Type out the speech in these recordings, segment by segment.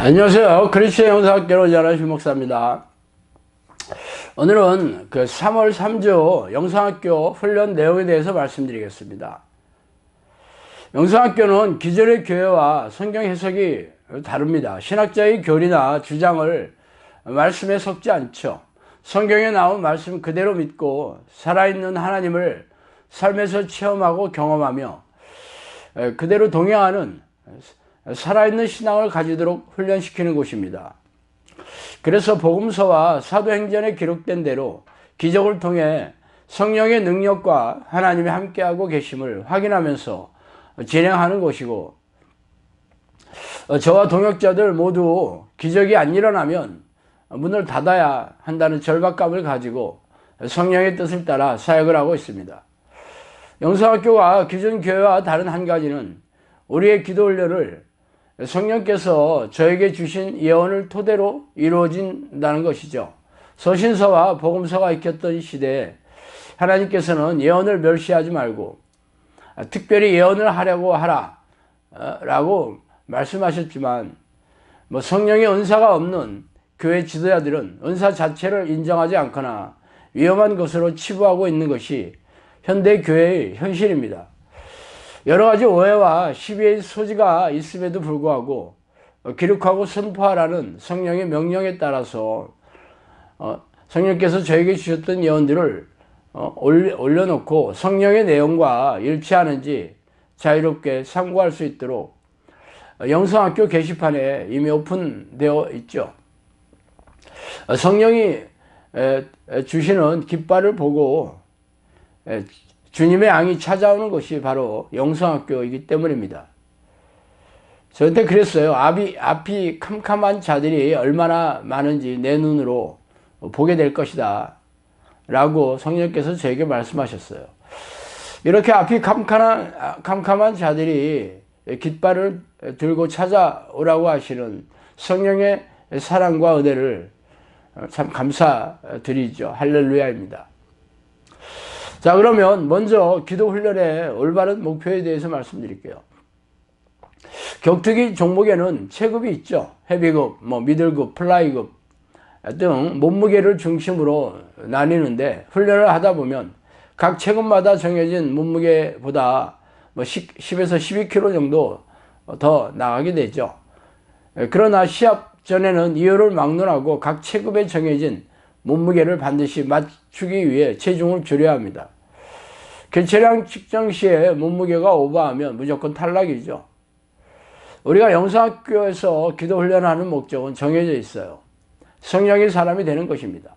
안녕하세요. 그리스도의 영상학교로 전하신 목사입니다. 오늘은 3월 3주 영상학교 훈련 내용에 대해서 말씀드리겠습니다. 영상학교는 기존의 교회와 성경 해석이 다릅니다. 신학자의 교리나 주장을 말씀에 섞지 않죠. 성경에 나온 말씀 그대로 믿고 살아있는 하나님을 삶에서 체험하고 경험하며 그대로 동행하는 살아있는 신앙을 가지도록 훈련시키는 곳입니다. 그래서 복음서와 사도행전에 기록된 대로 기적을 통해 성령의 능력과 하나님이 함께하고 계심을 확인하면서 진행하는 곳이고, 저와 동역자들 모두 기적이 안 일어나면 문을 닫아야 한다는 절박감을 가지고 성령의 뜻을 따라 사역을 하고 있습니다. 영상학교가 기존 교회와 다른 한 가지는 우리의 기도 훈련을 성령께서 저에게 주신 예언을 토대로 이루어진다는 것이죠. 서신서와 복음서가 익혔던 시대에 하나님께서는 예언을 멸시하지 말고 특별히 예언을 하려고 하라 라고 말씀하셨지만, 성령의 은사가 없는 교회 지도자들은 은사 자체를 인정하지 않거나 위험한 것으로 치부하고 있는 것이 현대 교회의 현실입니다. 여러 가지 오해와 시비의 소지가 있음에도 불구하고 기록하고 선포하라는 성령의 명령에 따라서 성령께서 저에게 주셨던 예언들을 올려놓고 성령의 내용과 일치하는지 자유롭게 참고할 수 있도록 영상학교 게시판에 이미 오픈되어 있죠. 성령이 주시는 깃발을 보고 주님의 양이 찾아오는 것이 바로 영상학교이기 때문입니다. 저한테 그랬어요. 앞이 캄캄한 자들이 얼마나 많은지 내 눈으로 보게 될 것이다 라고 성령께서 저에게 말씀하셨어요. 이렇게 앞이 캄캄한 자들이 깃발을 들고 찾아오라고 하시는 성령의 사랑과 은혜를 참 감사드리죠. 할렐루야입니다. 자, 그러면 먼저 기도 훈련의 올바른 목표에 대해서 말씀드릴게요. 격투기 종목에는 체급이 있죠. 헤비급, 미들급, 플라이급 등 몸무게를 중심으로 나뉘는데, 훈련을 하다 보면 각 체급마다 정해진 몸무게보다 10에서 12kg 정도 더 나가게 되죠. 그러나 시합 전에는 이유를 막론하고 각 체급에 정해진 몸무게를 반드시 맞추기 위해 체중을 줄여야 합니다. 개체량 측정 시에 몸무게가 오버하면 무조건 탈락이죠. 우리가 영상학교에서 기도 훈련하는 목적은 정해져 있어요. 성령의 사람이 되는 것입니다.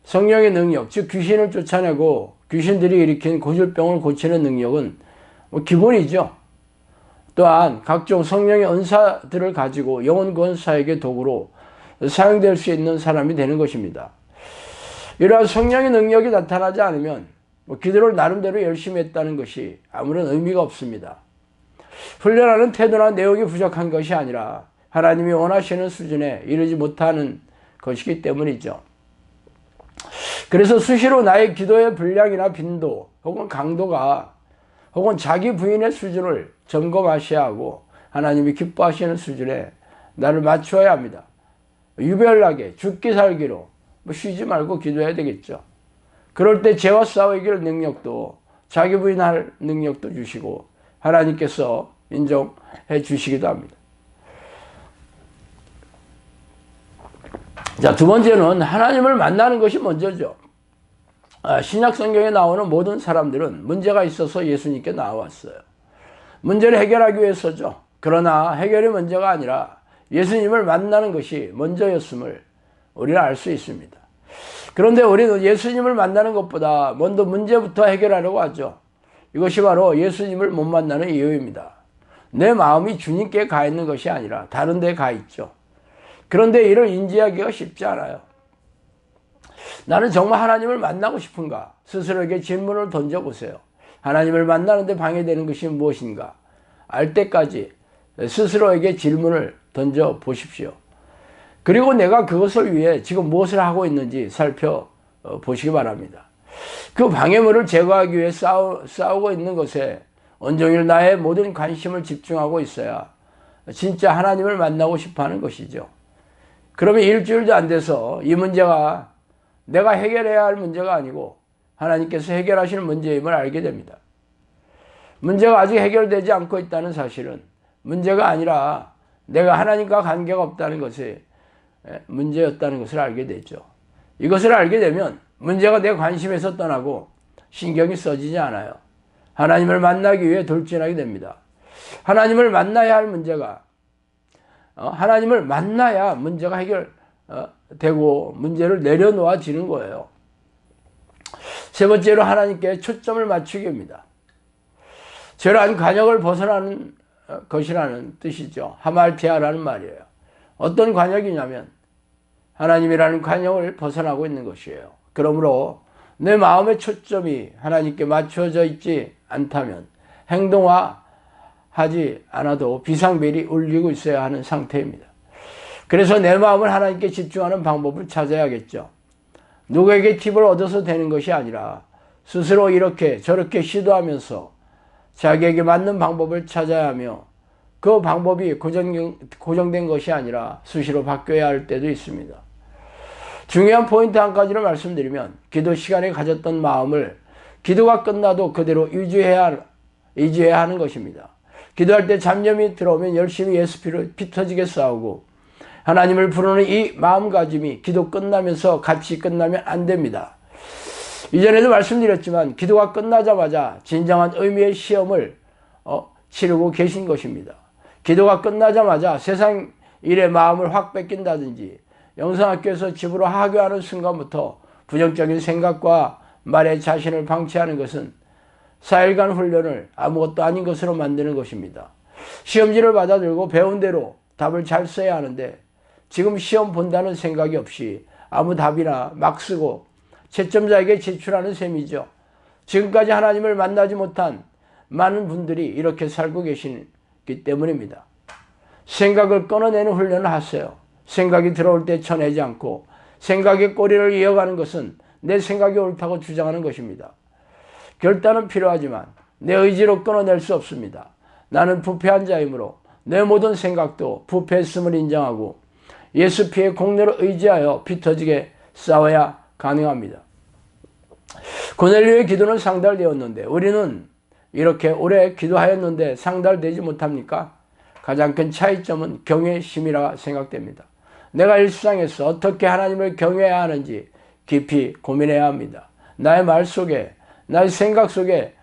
성령의 능력, 즉 귀신을 쫓아내고 귀신들이 일으킨 고질병을 고치는 능력은 기본이죠. 또한 각종 성령의 은사들을 가지고 영혼 구원 사역의 도구로 사용될 수 있는 사람이 되는 것입니다. 이러한 성령의 능력이 나타나지 않으면 기도를 나름대로 열심히 했다는 것이 아무런 의미가 없습니다. 훈련하는 태도나 내용이 부족한 것이 아니라 하나님이 원하시는 수준에 이르지 못하는 것이기 때문이죠. 그래서 수시로 나의 기도의 분량이나 빈도 혹은 강도가 혹은 자기 부인의 수준을 점검하셔야 하고, 하나님이 기뻐하시는 수준에 나를 맞추어야 합니다. 유별나게 죽기 살기로 쉬지 말고 기도해야 되겠죠. 그럴 때 죄와 싸워 이길 능력도, 자기 부인할 능력도 주시고 하나님께서 인정해 주시기도 합니다. 자, 두 번째는 하나님을 만나는 것이 먼저죠. 신약 성경에 나오는 모든 사람들은 문제가 있어서 예수님께 나왔어요. 문제를 해결하기 위해서죠. 그러나 해결이 문제가 아니라 예수님을 만나는 것이 먼저였음을 우리는 알 수 있습니다. 그런데 우리는 예수님을 만나는 것보다 먼저 문제부터 해결하려고 하죠. 이것이 바로 예수님을 못 만나는 이유입니다. 내 마음이 주님께 가 있는 것이 아니라 다른 데 가 있죠. 그런데 이를 인지하기가 쉽지 않아요. 나는 정말 하나님을 만나고 싶은가? 스스로에게 질문을 던져보세요. 하나님을 만나는데 방해되는 것이 무엇인가? 알 때까지 스스로에게 질문을 던져보십시오. 그리고 내가 그것을 위해 지금 무엇을 하고 있는지 살펴보시기 바랍니다. 그 방해물을 제거하기 위해 싸우고 있는 것에 온종일 나의 모든 관심을 집중하고 있어야 진짜 하나님을 만나고 싶어 하는 것이죠. 그러면 일주일도 안 돼서 이 문제가 내가 해결해야 할 문제가 아니고 하나님께서 해결하시는 문제임을 알게 됩니다. 문제가 아직 해결되지 않고 있다는 사실은 문제가 아니라 내가 하나님과 관계가 없다는 것이 문제였다는 것을 알게 되죠. 이것을 알게 되면 문제가 내 관심에서 떠나고 신경이 써지지 않아요. 하나님을 만나기 위해 돌진하게 됩니다. 하나님을 만나야 할 문제가 하나님을 만나야 문제가 해결되고 문제를 내려놓아지는 거예요. 세 번째로 하나님께 초점을 맞추기 입니다. 저러한 관역을 벗어나는 것이라는 뜻이죠. 하말티아라는 말이에요. 어떤 관역이냐면 하나님이라는 관역을 벗어나고 있는 것이에요. 그러므로 내 마음의 초점이 하나님께 맞춰져 있지 않다면 행동화하지 않아도 비상벨이 울리고 있어야 하는 상태입니다. 그래서 내 마음을 하나님께 집중하는 방법을 찾아야겠죠. 누구에게 팁을 얻어서 되는 것이 아니라 스스로 이렇게 저렇게 시도하면서 자기에게 맞는 방법을 찾아야 하며 그 방법이 고정된 것이 아니라 수시로 바뀌어야 할 때도 있습니다. 중요한 포인트 한 가지를 말씀드리면 기도 시간에 가졌던 마음을 기도가 끝나도 그대로 유지해야 하는 것입니다. 기도할 때 잡념이 들어오면 열심히 예수 피로 피 터지게 싸우고 하나님을 부르는 이 마음가짐이 기도 끝나면서 같이 끝나면 안 됩니다. 이전에도 말씀드렸지만 기도가 끝나자마자 진정한 의미의 시험을 치르고 계신 것입니다. 기도가 끝나자마자 세상 일에 마음을 확 뺏긴다든지 영성학교에서 집으로 하교하는 순간부터 부정적인 생각과 말에 자신을 방치하는 것은 4일간 훈련을 아무것도 아닌 것으로 만드는 것입니다. 시험지를 받아들고 배운 대로 답을 잘 써야 하는데 지금 시험 본다는 생각이 없이 아무 답이나 막 쓰고 채점자에게 제출하는 셈이죠. 지금까지 하나님을 만나지 못한 많은 분들이 이렇게 살고 계시기 때문입니다. 생각을 끊어내는 훈련을 하세요. 생각이 들어올 때 쳐내지 않고 생각의 꼬리를 이어가는 것은 내 생각이 옳다고 주장하는 것입니다. 결단은 필요하지만 내 의지로 끊어낼 수 없습니다. 나는 부패한 자이므로 내 모든 생각도 부패했음을 인정하고 예수 피의 공로를 의지하여 피 터지게 싸워야 가능합니다. 고넬료의 기도는 상달되었는데 우리는 이렇게 오래 기도하였는데 상달되지 못합니까? 가장 큰 차이점은 경외심이라 생각됩니다. 내가 일상에서 어떻게 하나님을 경외해야 하는지 깊이 고민해야 합니다. 나의 말 속에, 나의 생각 속에,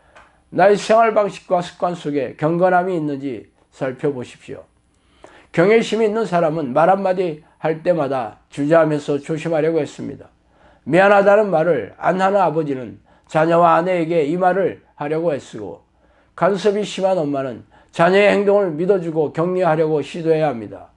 나의 생활 방식과 습관 속에 경건함이 있는지 살펴보십시오. 경외심이 있는 사람은 말 한마디 할 때마다 주저하면서 조심하려고 했습니다. 미안하다는 말을 안 하는 아버지는 자녀와 아내에게 이 말을 하려고 애쓰고 간섭이 심한 엄마는 자녀의 행동을 믿어주고 격려하려고 시도해야 합니다.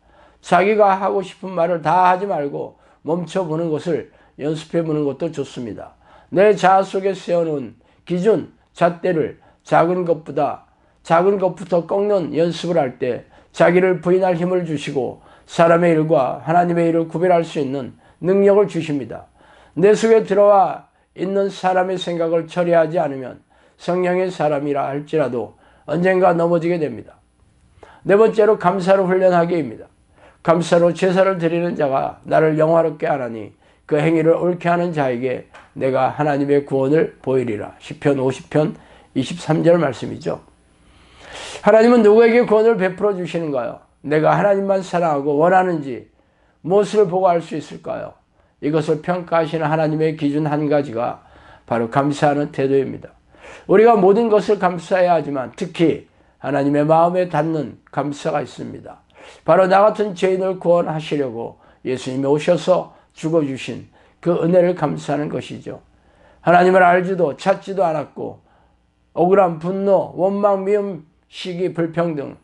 자기가 하고 싶은 말을 다 하지 말고 멈춰보는 것을 연습해보는 것도 좋습니다. 내 자아 속에 세워놓은 기준, 잣대를 작은 것부터 꺾는 연습을 할 때 자기를 부인할 힘을 주시고 사람의 일과 하나님의 일을 구별할 수 있는 능력을 주십니다. 내 속에 들어와 있는 사람의 생각을 처리하지 않으면 성령의 사람이라 할지라도 언젠가 넘어지게 됩니다. 네 번째로 감사로 훈련하기입니다. 감사로 제사를 드리는 자가 나를 영화롭게 하나니 그 행위를 옳게 하는 자에게 내가 하나님의 구원을 보이리라. 시편 50편 23절 말씀이죠. 하나님은 누구에게 구원을 베풀어 주시는가요? 내가 하나님만 사랑하고 원하는지 무엇을 보고 알 수 있을까요? 이것을 평가하시는 하나님의 기준 한 가지가 바로 감사하는 태도입니다. 우리가 모든 것을 감사해야 하지만 특히 하나님의 마음에 닿는 감사가 있습니다. 바로 나 같은 죄인을 구원하시려고 예수님이 오셔서 죽어주신 그 은혜를 감사하는 것이죠. 하나님을 알지도 찾지도 않았고 억울한 분노, 원망, 미움, 시기, 불평등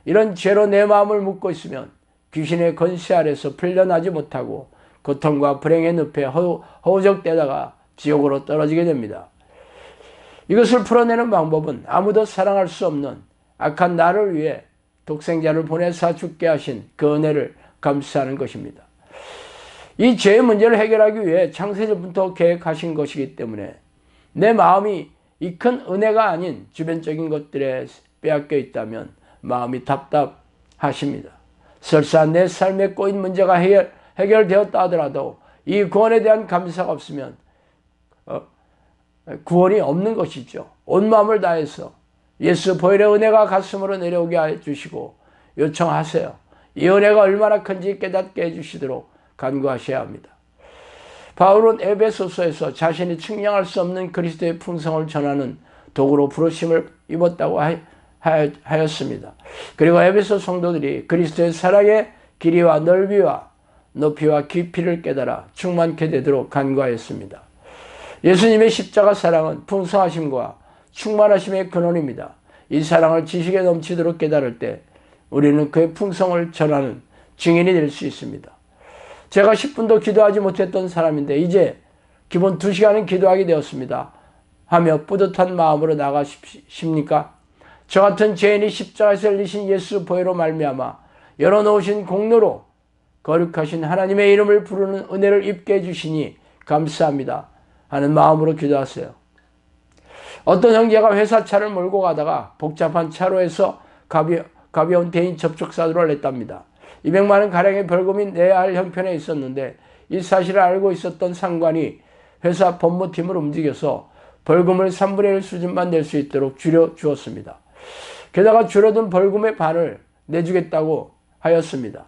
이런 죄로 내 마음을 묶고 있으면 귀신의 권세 아래서 풀려나지 못하고 고통과 불행의 늪에 허우적대다가 지옥으로 떨어지게 됩니다. 이것을 풀어내는 방법은 아무도 사랑할 수 없는 악한 나를 위해 독생자를 보내사 죽게 하신 그 은혜를 감사하는 것입니다. 이 죄의 문제를 해결하기 위해 창세전부터 계획하신 것이기 때문에 내 마음이 이 큰 은혜가 아닌 주변적인 것들에 빼앗겨 있다면 마음이 하십니다. 설사 내 삶에 꼬인 문제가 해결되었다 하더라도 이 구원에 대한 감사가 없으면 구원이 없는 것이죠. 온 마음을 다해서 예수 보혈의 은혜가 가슴으로 내려오게 해주시고 요청하세요. 이 은혜가 얼마나 큰지 깨닫게 해주시도록 간구하셔야 합니다. 바울은 에베소서에서 자신이 측량할 수 없는 그리스도의 풍성을 전하는 도구로 부르심을 입었다고 하였습니다. 그리고 에베소 성도들이 그리스도의 사랑의 길이와 넓이와 높이와 깊이를 깨달아 충만케 되도록 간구하였습니다. 예수님의 십자가 사랑은 풍성하심과 충만하심의 근원입니다. 이 사랑을 지식에 넘치도록 깨달을 때 우리는 그의 풍성을 전하는 증인이 될 수 있습니다. 제가 10분도 기도하지 못했던 사람인데 이제 기본 2시간은 기도하게 되었습니다 하며 뿌듯한 마음으로 나가십니까? 저 같은 죄인이 십자가에서 흘리신 예수 보혈로 말미암아 열어놓으신 공로로 거룩하신 하나님의 이름을 부르는 은혜를 입게 해주시니 감사합니다 하는 마음으로 기도하세요. 어떤 형제가 회사차를 몰고 가다가 복잡한 차로에서 가벼운 대인 접촉사고를 냈답니다. 200만 원 가량의 벌금이 내야 할 형편에 있었는데 이 사실을 알고 있었던 상관이 회사 법무팀을 움직여서 벌금을 3분의 1 수준만 낼 수 있도록 줄여주었습니다. 게다가 줄어든 벌금의 반을 내주겠다고 하였습니다.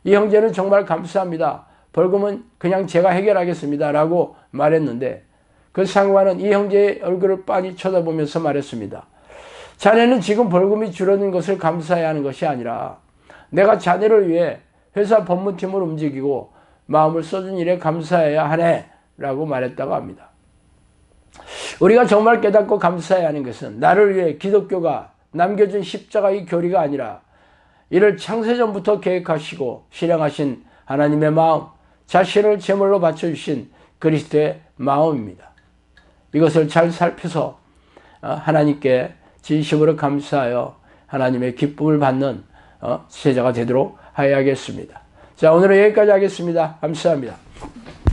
이 형제는 정말 감사합니다. 벌금은 그냥 제가 해결하겠습니다 라고 말했는데 그 상관은 이 형제의 얼굴을 빤히 쳐다보면서 말했습니다. 자네는 지금 벌금이 줄어든 것을 감사해야 하는 것이 아니라 내가 자네를 위해 회사 법무팀을 움직이고 마음을 쏟은 일에 감사해야 하네 라고 말했다고 합니다. 우리가 정말 깨닫고 감사해야 하는 것은 나를 위해 기독교가 남겨준 십자가의 교리가 아니라 이를 창세전부터 계획하시고 실행하신 하나님의 마음, 자신을 제물로 바쳐주신 그리스도의 마음입니다. 이것을 잘 살펴서 하나님께 진심으로 감사하여 하나님의 기쁨을 받는 제자가 되도록 하여야겠습니다. 자, 오늘은 여기까지 하겠습니다. 감사합니다.